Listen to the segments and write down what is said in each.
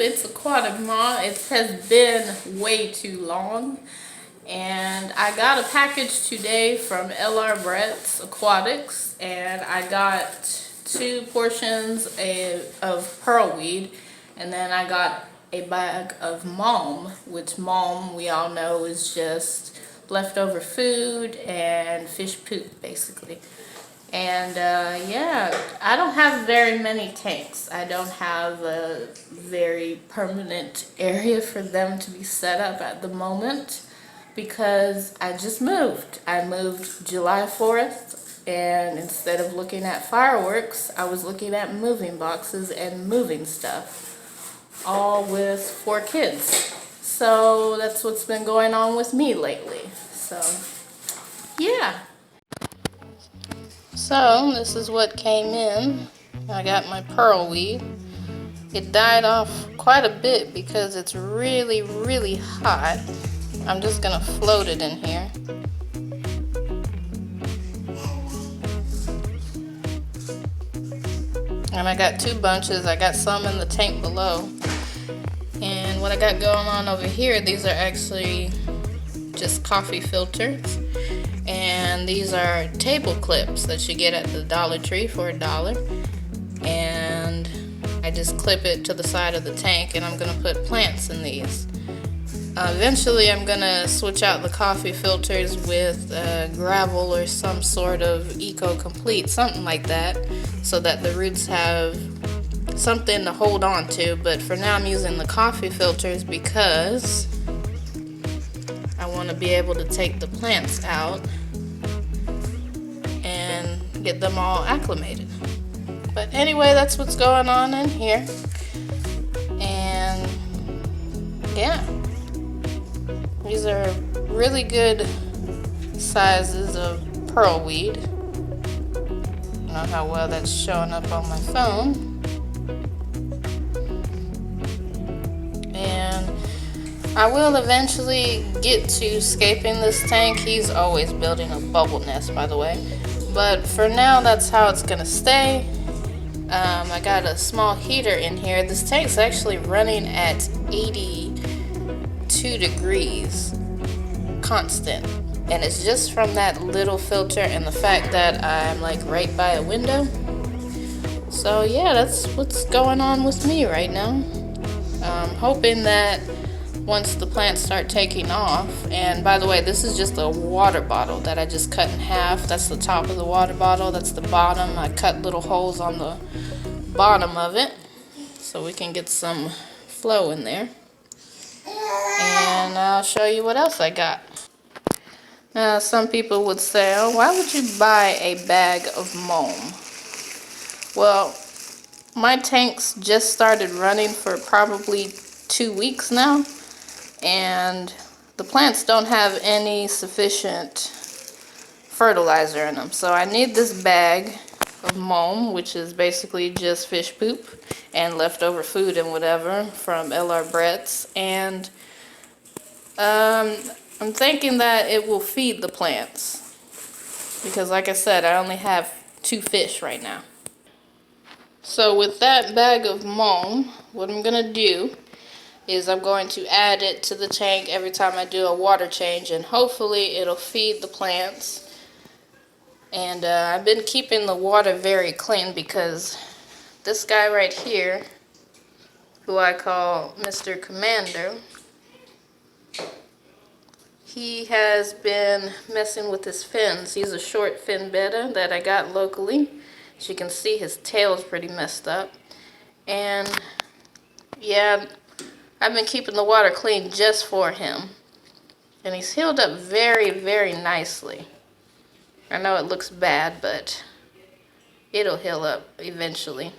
L.R.Bretz Aquatics. It has been way too long, and I got a package today from L.R.Bretz Aquatics, and I got 2 portions of pearlweed, and then I got a bag of mulm, which mulm we all know is just leftover food and fish poop basically. And yeah, I don't have very many tanks. I don't have a very permanent area for them to be set up at the moment because I just moved. I moved July 4th, and instead of looking at fireworks, I was looking at moving boxes and moving stuff, all with 4 kids. So that's what's been going on with me lately. So yeah. So this is what came in. I got my pearlweed. It died off quite a bit because it's really, really hot. I'm just gonna float it in here. And I got 2 bunches. I got some in the tank below. And what I got going on over here, these are actually just coffee filters. And these are table clips that you get at the Dollar Tree for $1. And I just clip it to the side of the tank, and I'm gonna put plants in these. Eventually I'm gonna switch out the coffee filters with gravel or some sort of eco-complete, something like that, so that the roots have something to hold on to. But for now I'm using the coffee filters because I want to be able to take the plants out and get them all acclimated. But anyway, that's what's going on in here. And yeah, these are really good sizes of pearlweed. I don't know how well that's showing up on my phone. And I will eventually get to scaping this tank. He's always building a bubble nest, by the way. But for now, that's how it's gonna stay. I got a small heater in here. This tank's actually running at 82 degrees constant. And it's just from that little filter and the fact that I'm like right by a window. So yeah, that's what's going on with me right now. I'm hoping that once the plants start taking off, and by the way, this is just a water bottle that I just cut in half. That's the top of the water bottle, that's the bottom. I cut little holes on the bottom of it so we can get some flow in there. And I'll show you what else I got. Now, some people would say, oh, why would you buy a bag of mulm? Well, my tanks just started running for probably 2 weeks now, and the plants don't have any sufficient fertilizer in them. So I need this bag of mulm, which is basically just fish poop and leftover food and whatever from L.R.Bretz. And I'm thinking that it will feed the plants because, like I said, I only have 2 fish right now. So with that bag of mulm, what I'm gonna do is I'm going to add it to the tank every time I do a water change, and hopefully it'll feed the plants. And I've been keeping the water very clean because this guy right here, who I call Mr. Commander, he has been messing with his fins. He's a short fin betta that I got locally. As you can see, his tail's pretty messed up. And yeah, I've been keeping the water clean just for him. And he's healed up very, very nicely. I know it looks bad, but it'll heal up eventually.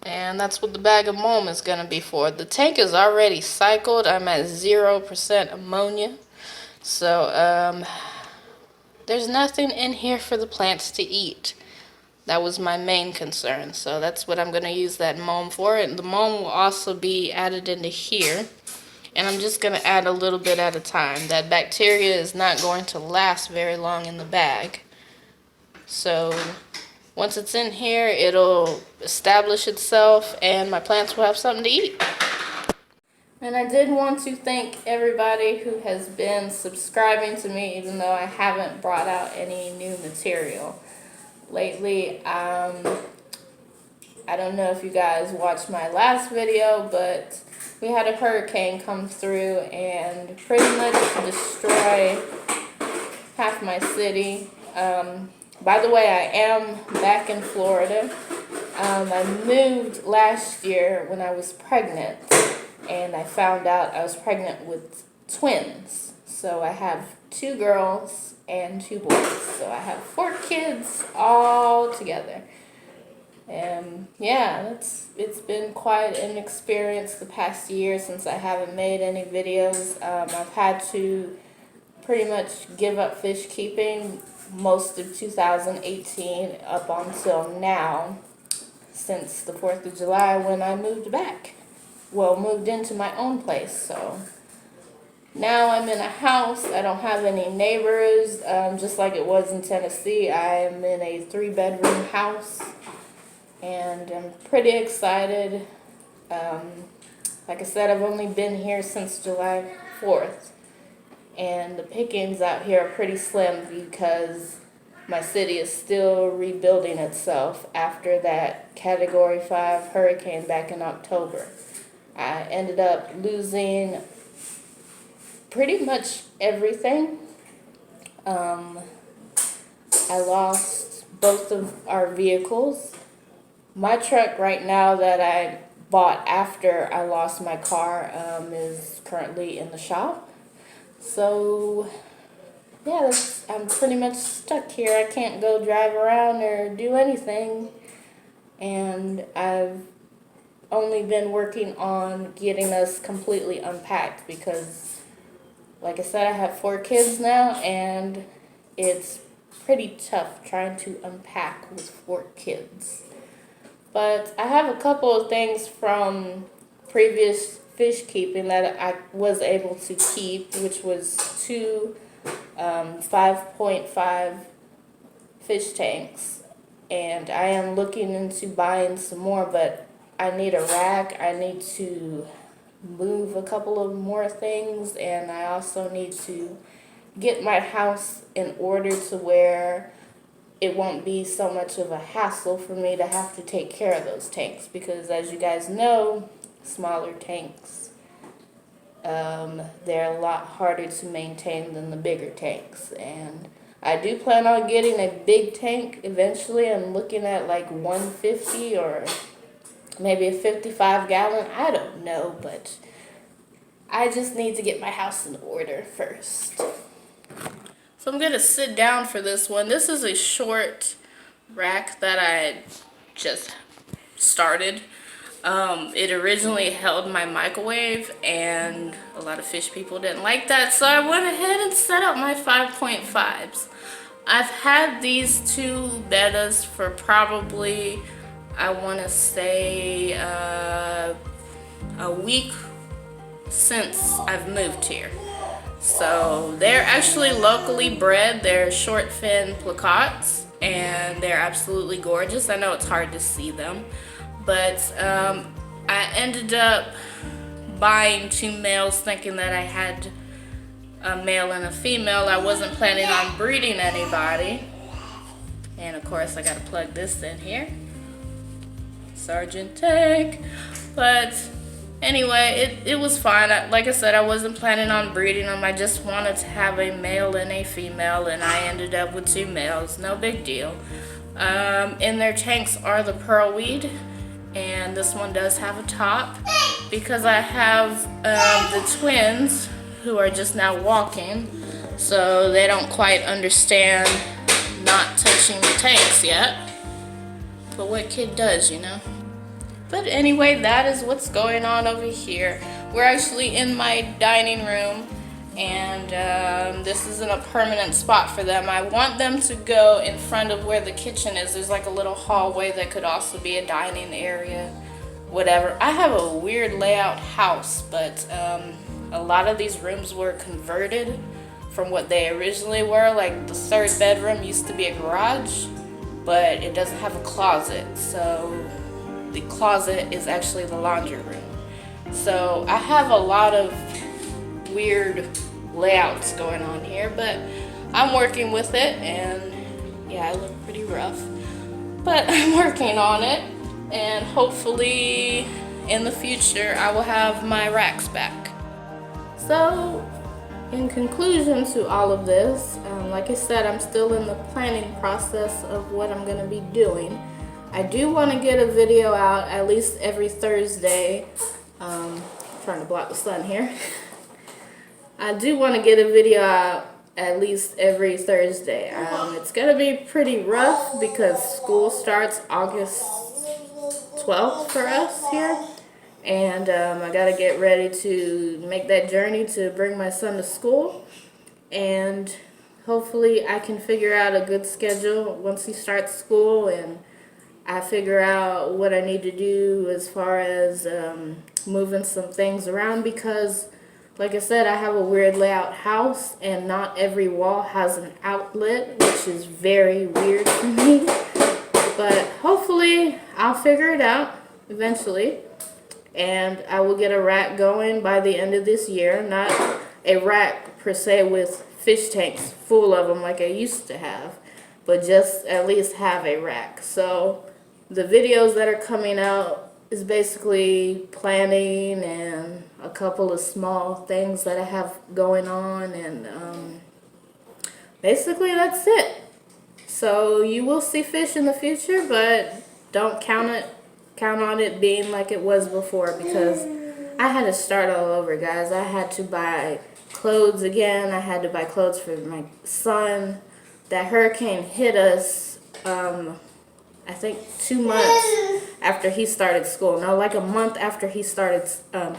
And that's what the bag of mulm is going to be for. The tank is already cycled. I'm at 0% ammonia. So there's nothing in here for the plants to eat. That was my main concern. So that's what I'm going to use that mulm for. And the mulm will also be added into here. And I'm just going to add a little bit at a time. That bacteria is not going to last very long in the bag. So Once it's in here, it'll establish itself and my plants will have something to eat. And I did want to thank everybody who has been subscribing to me, even though I haven't brought out any new material lately. I don't know if you guys watched my last video, but we had a hurricane come through and pretty much destroy half my city. By the way, I am back in Florida. I moved last year when I was pregnant, and I found out I was pregnant with twins. So I have 2 girls and 2 boys. So I have 4 kids all together. And yeah, it's been quite an experience the past year since I haven't made any videos. I've had to pretty much give up fish keeping most of 2018 up until now, since the 4th of July when I moved back. Well, moved into my own place. So now I'm in a house. I don't have any neighbors, just like it was in Tennessee. I am in a 3-bedroom house, and I'm pretty excited. Like I said, I've only been here since July 4th, and the pickings out here are pretty slim because my city is still rebuilding itself after that Category 5 hurricane back in October. I ended up losing pretty much everything. I lost both of our vehicles. My truck right now that I bought after I lost my car is currently in the shop. So yeah, I'm pretty much stuck here. I can't go drive around or do anything. And I've only been working on getting us completely unpacked because, like I said, I have 4 kids now, and it's pretty tough trying to unpack with 4 kids. But I have a couple of things from previous fish keeping that I was able to keep, which was 2 5.5 fish tanks, and I am looking into buying some more, but I need a rack. I need to move a couple of more things, and I also need to get my house in order to where it won't be so much of a hassle for me to have to take care of those tanks, because as you guys know, smaller tanks, they're a lot harder to maintain than the bigger tanks. And I do plan on getting a big tank eventually. I'm looking at like 150 or maybe a 55-gallon. I don't know, but I just need to get my house in order first. So I'm going to sit down for this one. This is a short rack that I just started. It originally held my microwave, and a lot of fish people didn't like that, so I went ahead and set up my 5.5s. I've had these 2 bettas for probably, I want to say, a week since I've moved here. So they're actually locally bred. They're short fin placots, and they're absolutely gorgeous. I know it's hard to see them, but I ended up buying 2 males thinking that I had a male and a female. I wasn't planning on breeding anybody. And of course I gotta plug this in here. Sergeant Tank. But anyway, it was fine. Like I said, I wasn't planning on breeding them. I just wanted to have a male and a female, and I ended up with 2 males. No big deal. In their tanks are the pearlweed, and this one does have a top because I have the twins who are just now walking, so they don't quite understand not touching the tanks yet. But what kid does, you know? But anyway, that is what's going on over here. We're actually in my dining room, and this isn't a permanent spot for them. I want them to go in front of where the kitchen is. There's like a little hallway that could also be a dining area, whatever. I have a weird layout house, but a lot of these rooms were converted from what they originally were. Like the 3rd bedroom used to be a garage, but it doesn't have a closet. So the closet is actually the laundry room. So I have a lot of weird layouts going on here, but I'm working with it, and yeah, I look pretty rough, but I'm working on it, and hopefully in the future I will have my racks back. So in conclusion to all of this, like I said, I'm still in the planning process of what I'm going to be doing. I do want to get a video out at least every Thursday. Trying to block the sun here. I do want to get a video out at least every Thursday. It's going to be pretty rough because school starts August 12th for us here. And I got to get ready to make that journey to bring my son to school. And hopefully I can figure out a good schedule once he starts school, and I figure out what I need to do as far as moving some things around, because like I said, I have a weird layout house and not every wall has an outlet, which is very weird for me. But hopefully I'll figure it out eventually, and I will get a rack going by the end of this year. Not a rack per se with fish tanks full of them like I used to have, but just at least have a rack. So the videos that are coming out is basically planning and a couple of small things that I have going on, and basically that's it. So you will see fish in the future, but don't count on it being like it was before, because I had to start all over, guys. I had to buy clothes again. I had to buy clothes for my son. That hurricane hit us I think 2 months after he started school. No, like a month after he started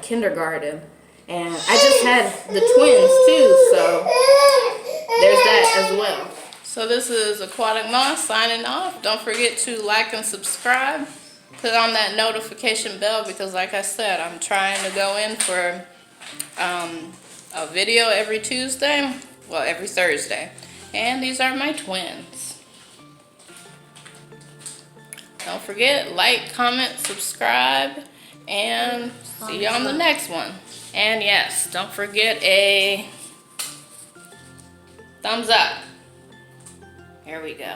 kindergarten. And I just had the twins too, so there's that as well. So this is Aquatic Moss signing off. Don't forget to like and subscribe. Put on that notification bell, because like I said, I'm trying to go in for a video every Tuesday. Well, every Thursday. And these are my twins. Don't forget, like, comment, subscribe, and see you on the next one. And yes, don't forget a thumbs up. Here we go.